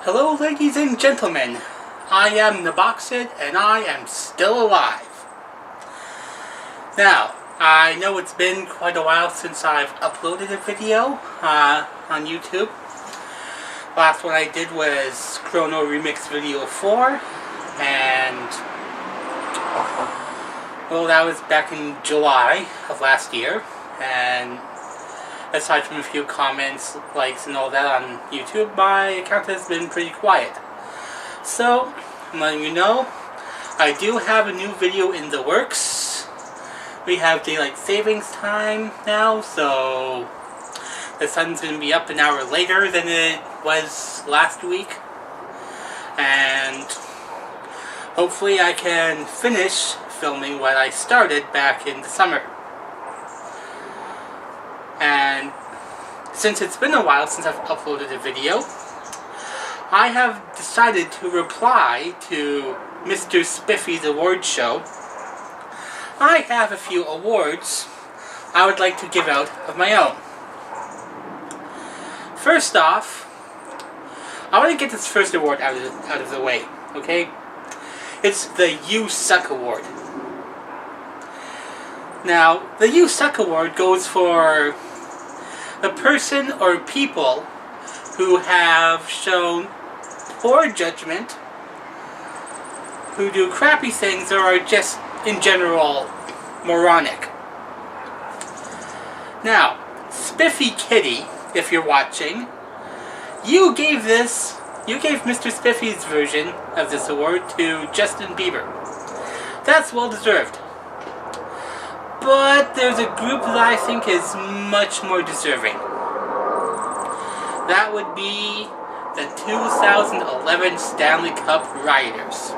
Hello ladies and gentlemen, I am Nebocsid and I am still alive. Now, I know it's been quite a while since I've uploaded a video on YouTube. Last one I did was Chrono Remix Video 4, and well, that was back in July of last year, and aside from a few comments, likes, and all that on YouTube, my account has been pretty quiet. So, I'm letting you know, I do have a new video in the works. We have daylight savings time now, so the sun's going to be up an hour later than it was last week. And hopefully I can finish filming what I started back in the summer. And since it's been a while since I've uploaded a video, I have decided to reply to Mr. Spiffy's award show. I have a few awards I would like to give out of my own. First off, I want to get this first award out of the way, okay? It's the You Suck Award. Now, the You Suck Award goes for the person or people who have shown poor judgment, who do crappy things, or are just, in general, moronic. Now, Spiffy Kitty, if you're watching, you gave Mr. Spiffy's version of this award to Justin Bieber. That's well deserved. But there's a group that I think is much more deserving. That would be the 2011 Stanley Cup Rioters.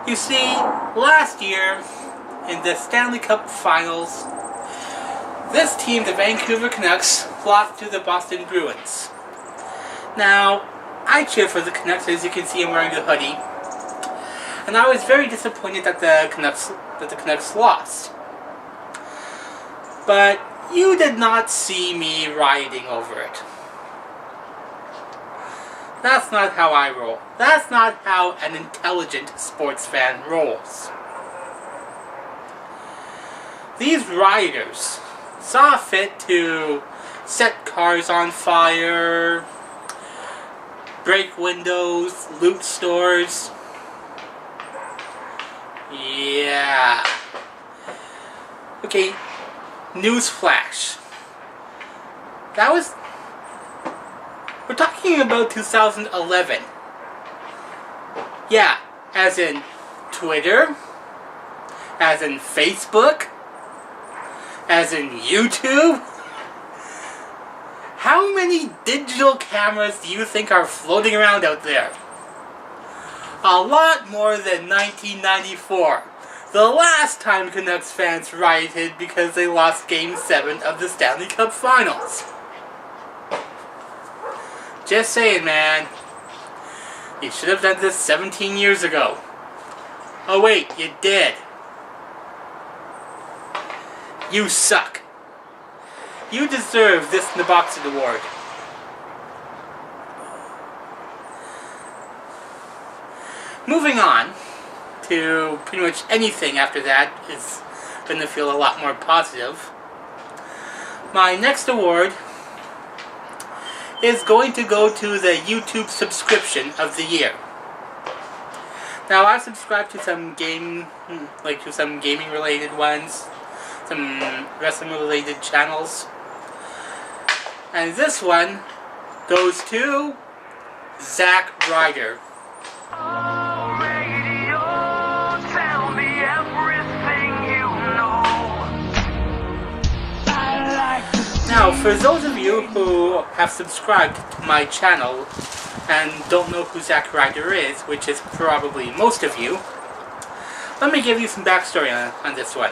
You see, last year, in the Stanley Cup Finals, this team, the Vancouver Canucks, lost to the Boston Bruins. Now, I cheer for the Canucks, as you can see I'm wearing a hoodie. And I was very disappointed that the Canucks lost. But you did not see me rioting over it. That's not how I roll. That's not how an intelligent sports fan rolls. These rioters saw fit to set cars on fire, break windows, loot stores. Yeah. Okay, newsflash. We're talking about 2011. Yeah, as in Twitter, as in Facebook, as in YouTube. How many digital cameras do you think are floating around out there? A lot more than 1994, the last time Canucks fans rioted because they lost Game 7 of the Stanley Cup Finals. Just saying, man. You should have done this 17 years ago. Oh wait, you did. You suck. You deserve this Nebocsid Award. Moving on to pretty much anything after that is going to feel a lot more positive. My next award is going to go to the YouTube subscription of the year. Now, I subscribe to some gaming related ones, some wrestling related channels, and this one goes to Zack Ryder. Now, for those of you who have subscribed to my channel and don't know who Zack Ryder is, which is probably most of you, let me give you some backstory on this one.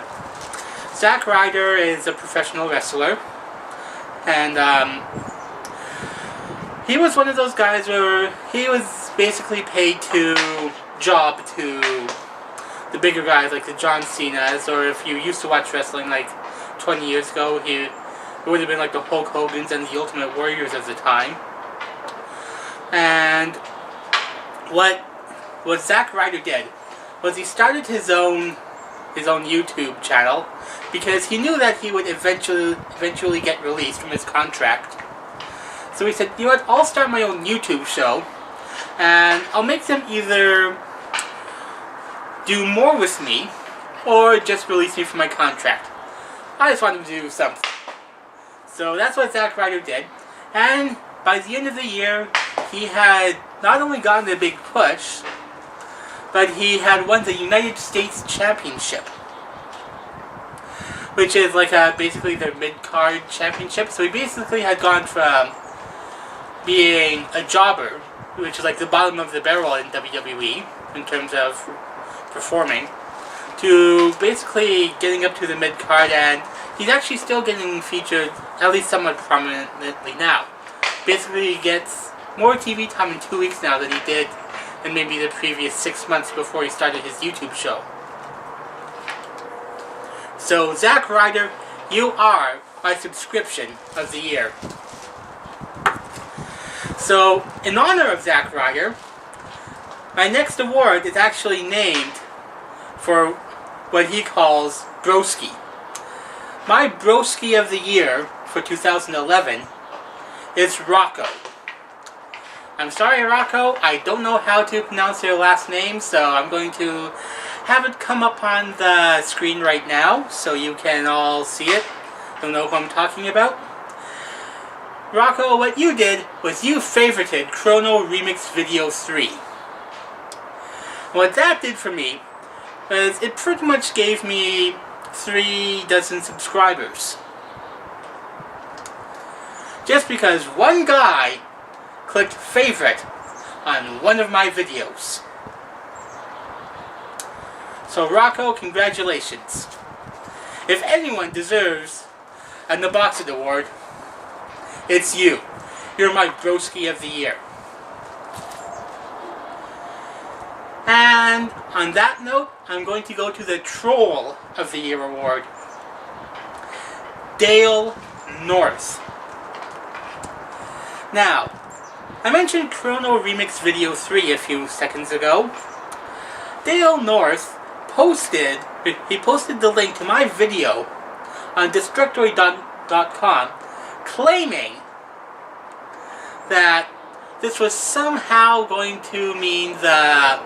Zack Ryder is a professional wrestler, and he was one of those guys where he was basically paid to job to the bigger guys like the John Cena's, or if you used to watch wrestling like 20 years ago, it would have been like the Hulk Hogan's and the Ultimate Warriors of the time. And what Zack Ryder did was he started his own YouTube channel because he knew that he would eventually get released from his contract. So he said, you know what, I'll start my own YouTube show, and I'll make them either do more with me, or just release me from my contract. I just wanted to do something. So that's what Zack Ryder did, and by the end of the year, he had not only gotten a big push, but he had won the United States Championship, which is like basically their mid-card championship. So he basically had gone from being a jobber, which is like the bottom of the barrel in WWE in terms of performing, to basically getting up to the mid-card, and he's actually still getting featured, at least somewhat prominently now. Basically he gets more TV time in 2 weeks now than he did in maybe the previous 6 months before he started his YouTube show. So Zack Ryder, you are my subscription of the year. So in honor of Zack Ryder, my next award is actually named for what he calls Broski. My Broski of the year for 2011 is Rocco. I'm sorry, Rocco, I don't know how to pronounce your last name, so I'm going to have it come up on the screen right now so you can all see it. You'll know who I'm talking about. Rocco, what you did was you favorited Chrono Remix Video 3. What that did for me was it pretty much gave me 3 dozen subscribers. Just because one guy clicked favorite on one of my videos. So Rocco, congratulations. If anyone deserves a Nebocsid award, it's you. You're my Broski of the year. And on that note, I'm going to go to the Troll of the Year award. Dale North. Now, I mentioned Chrono Remix Video 3 a few seconds ago. Dale North posted the link to my video on Destructoid.com claiming that this was somehow going to mean that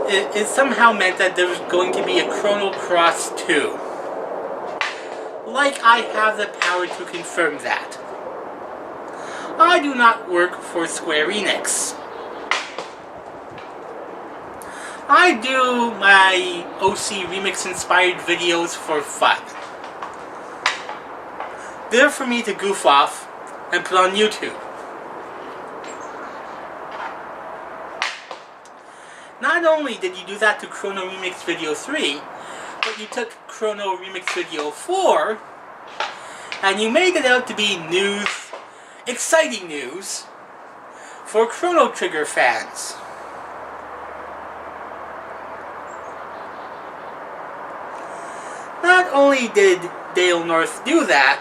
it somehow meant that there was going to be a Chrono Cross 2. Like I have the power to confirm that. I do not work for Square Enix. I do my OC Remix inspired videos for fun. They're for me to goof off and put on YouTube. Not only did you do that to Chrono Remix Video 3, but you took Chrono Remix Video 4 and you made it out to be news, exciting news, for Chrono Trigger fans. Not only did Dale North do that,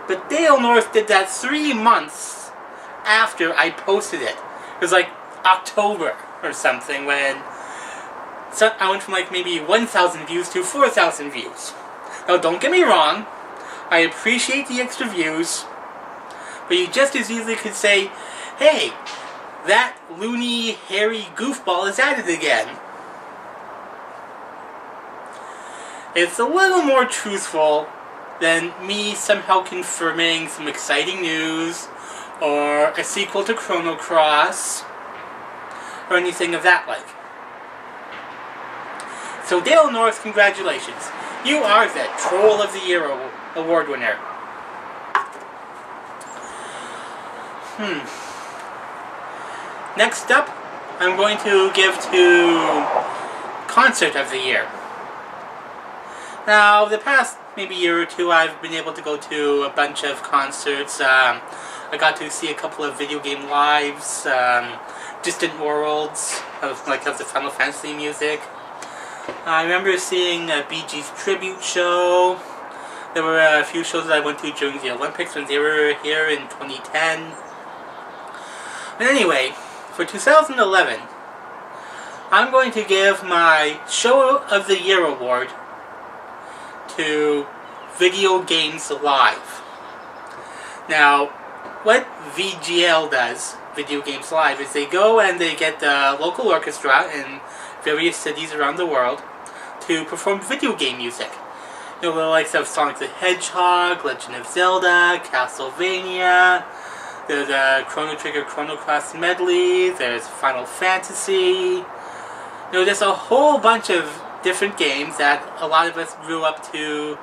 but Dale North did that 3 months after I posted it. It was like October or something when I went from like maybe 1,000 views to 4,000 views. Now don't get me wrong, I appreciate the extra views, but you just as easily could say, hey, that loony, hairy goofball is at it again. It's a little more truthful than me somehow confirming some exciting news, or a sequel to Chrono Cross, or anything of that like. So Dale North, congratulations. You are the Troll of the Year award winner. Next up, I'm going to give to Concert of the Year. Now, the past maybe year or two, I've been able to go to a bunch of concerts. I got to see a couple of video game lives, Distant Worlds of the Final Fantasy music. I remember seeing a Bee Gees tribute show. There were a few shows that I went to during the Olympics when they were here in 2010. But anyway, for 2011, I'm going to give my Show of the Year award to Video Games Live. Now, what VGL does, Video Games Live, is they go and they get the local orchestra in various cities around the world to perform video game music. You know, the likes of Sonic the Hedgehog, Legend of Zelda, Castlevania, there's a Chrono Trigger Chrono Cross medley, there's Final Fantasy. You know, there's a whole bunch of different games that a lot of us grew up to,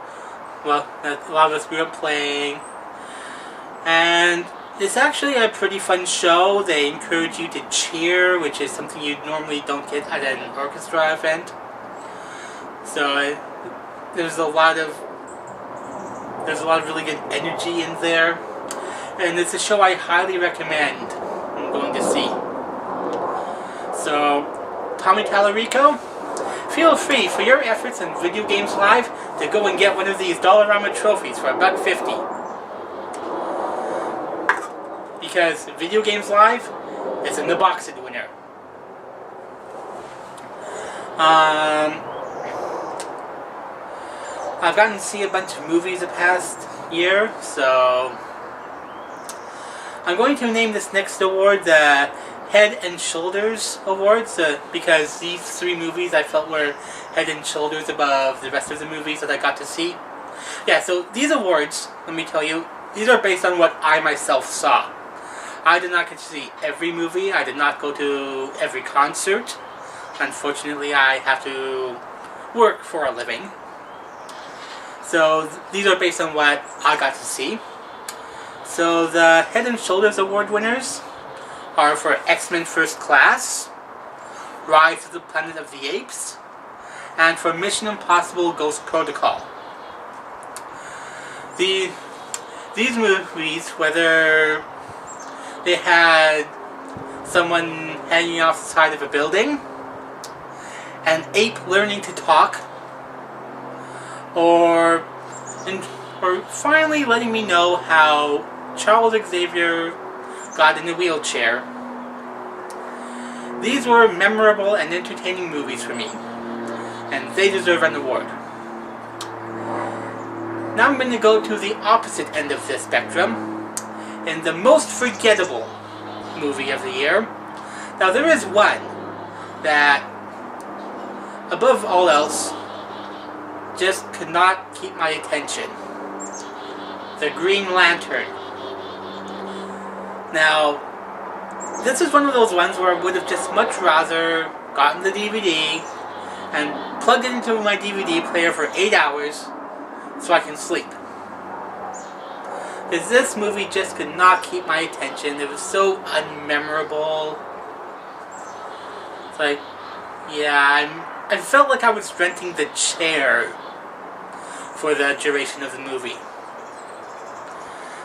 well, that a lot of us grew up playing. And it's actually a pretty fun show. They encourage you to cheer, which is something you normally don't get at an orchestra event. So there's a lot of really good energy in there, and it's a show I highly recommend going to see. So, Tommy Tallarico, feel free for your efforts in Video Games Live to go and get one of these Dollarama trophies for $1.50. Because Video Games Live is a Nebocsid winner. I've gotten to see a bunch of movies the past year, so I'm going to name this next award the Head and Shoulders Awards, because these 3 movies I felt were head and shoulders above the rest of the movies that I got to see. Yeah, so these awards, let me tell you, these are based on what I myself saw. I did not get to see every movie. I did not go to every concert. Unfortunately, I have to work for a living. So these are based on what I got to see. So the Head and Shoulders Award winners are for X-Men First Class, Rise of the Planet of the Apes, and for Mission Impossible Ghost Protocol. These movies, whether they had someone hanging off the side of a building, an ape learning to talk, or finally letting me know how Charles Xavier got in a wheelchair. These were memorable and entertaining movies for me, and they deserve an award. Now I'm going to go to the opposite end of the spectrum, in the most forgettable movie of the year. Now there is one that, above all else, just could not keep my attention. The Green Lantern. Now, this is one of those ones where I would have just much rather gotten the DVD and plugged it into my DVD player for 8 hours so I can sleep. Because this movie just could not keep my attention. It was so unmemorable. It's like, yeah, I felt like I was renting the chair for the duration of the movie.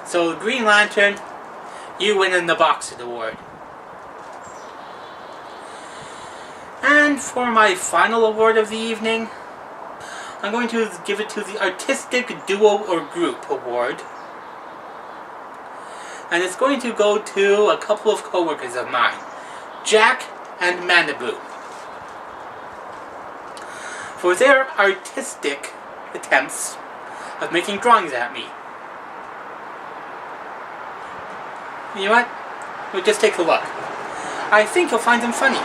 So, Green Lantern, you win a Nebocsid Award. And for my final award of the evening, I'm going to give it to the Artistic Duo or Group Award. And it's going to go to a couple of co-workers of mine, Jack and Manabu, for their artistic attempts of making drawings at me. You know what? We'll just take a look. I think you'll find them funny.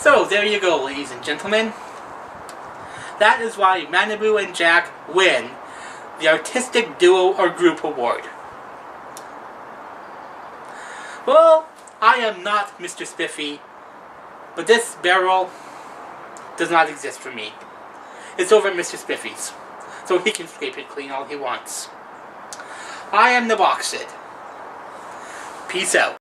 So, there you go, ladies and gentlemen. That is why Manabu and Jack win the Artistic Duo or Group Award. Well, I am not Mr. Spiffy, but this barrel does not exist for me. It's over at Mr. Spiffy's, so he can scrape it clean all he wants. I am Nebocsid. Peace out.